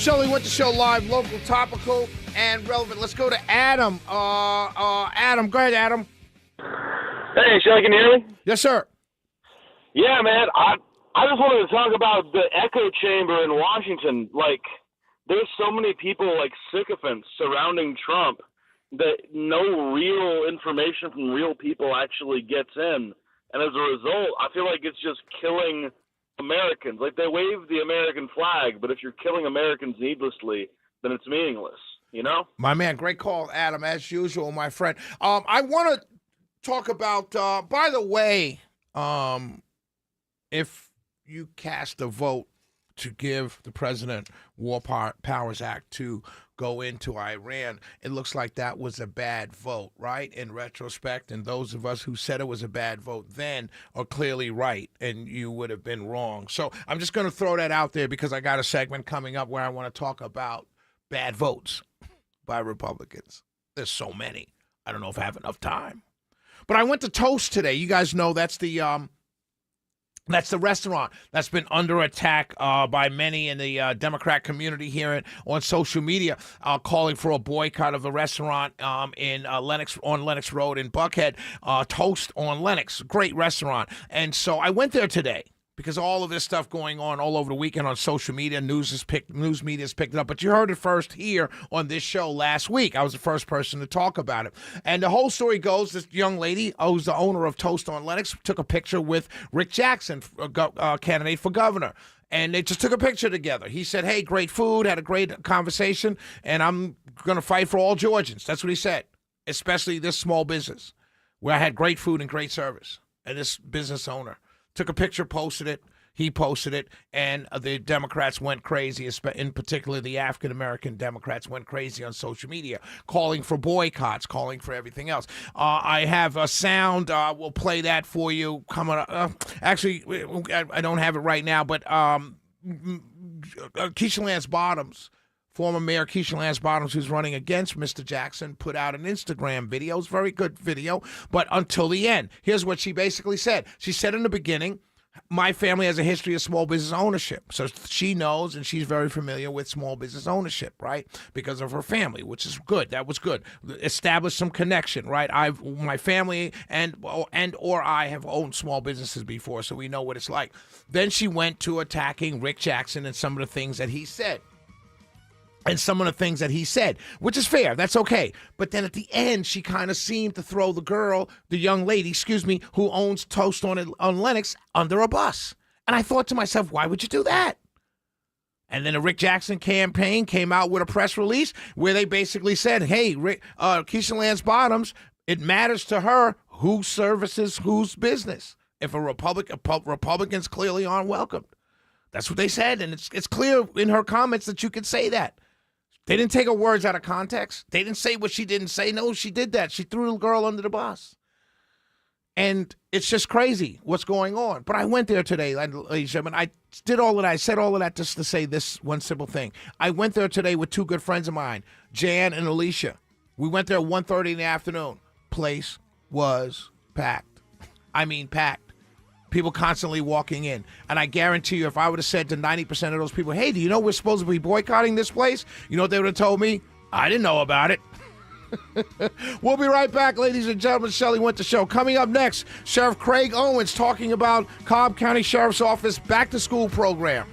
Shelley went to show live, local, topical, and relevant. Let's go to Adam. Adam, go ahead, Adam. Hey, Shelley, can you hear me? Yes, sir. Yeah, man. I just wanted to talk about the echo chamber in Washington. Like, there's so many people, like sycophants, surrounding Trump that no real information from real people actually gets in. And as a result, I feel like it's just killing Americans. Like, they wave the American flag, but if you're killing Americans needlessly, then it's meaningless, you know? My man, great call, Adam, as usual, my friend. I want to talk about, by the way, if you cast a vote to give the president War Powers Act to go into Iran, it looks like that was a bad vote, right? In retrospect, and those of us who said it was a bad vote then are clearly right, and you would have been wrong. So I'm just going to throw that out there because I got a segment coming up where I want to talk about bad votes by Republicans. There's so many. I don't know if I have enough time. But I went to Toast today. You guys know that's the restaurant that's been under attack by many in the Democrat community here on social media, calling for a boycott of the restaurant in Lenox Road in Buckhead. Toast on Lenox, great restaurant. And so I went there today because all of this stuff going on all over the weekend on social media, news media has picked it up. But you heard it first here on this show last week. I was the first person to talk about it. And the whole story goes, this young lady, who's the owner of Toast on Lenox, took a picture with Rick Jackson, candidate for governor. And they just took a picture together. He said, hey, great food, had a great conversation, and I'm going to fight for all Georgians. That's what he said, especially this small business where I had great food and great service. And this business owner took a picture, posted it. He posted it, and the Democrats went crazy, in particular the African-American Democrats went crazy on social media, calling for boycotts, calling for everything else. I have a sound. We'll play that for you. Coming up. Actually, I don't have it right now, but Keisha Lance Bottoms, former Mayor Keisha Lance Bottoms, who's running against Mr. Jackson, put out an Instagram video. It's a very good video, but until the end. Here's what she basically said. She said in the beginning, my family has a history of small business ownership. So she knows, and she's very familiar with small business ownership, right? Because of her family, which is good. That was good. Establish some connection, right? My family or I have owned small businesses before, so we know what it's like. Then she went to attacking Rick Jackson and some of the things that he said. Which is fair. That's okay. But then at the end, she kind of seemed to throw the young lady, who owns Toast on Lenox, under a bus. And I thought to myself, why would you do that? And then the Rick Jackson campaign came out with a press release where they basically said, hey, Keisha Lance Bottoms, it matters to her who services whose business. If Republicans clearly aren't welcomed. That's what they said. And it's clear in her comments that you could say that. They didn't take her words out of context. They didn't say what she didn't say. No, she did that. She threw the girl under the bus. And it's just crazy what's going on. But I went there today, ladies and gentlemen. I did all of that. I said all of that just to say this one simple thing. I went there today with two good friends of mine, Jan and Alicia. We went there at 1:30 in the afternoon. Place was packed. I mean packed. People constantly walking in. And I guarantee you, if I would have said to 90% of those people, hey, do you know we're supposed to be boycotting this place? You know what they would have told me? I didn't know about it. We'll be right back, ladies and gentlemen. Shelley went to show. Coming up next, Sheriff Craig Owens talking about Cobb County Sheriff's Office back-to-school program.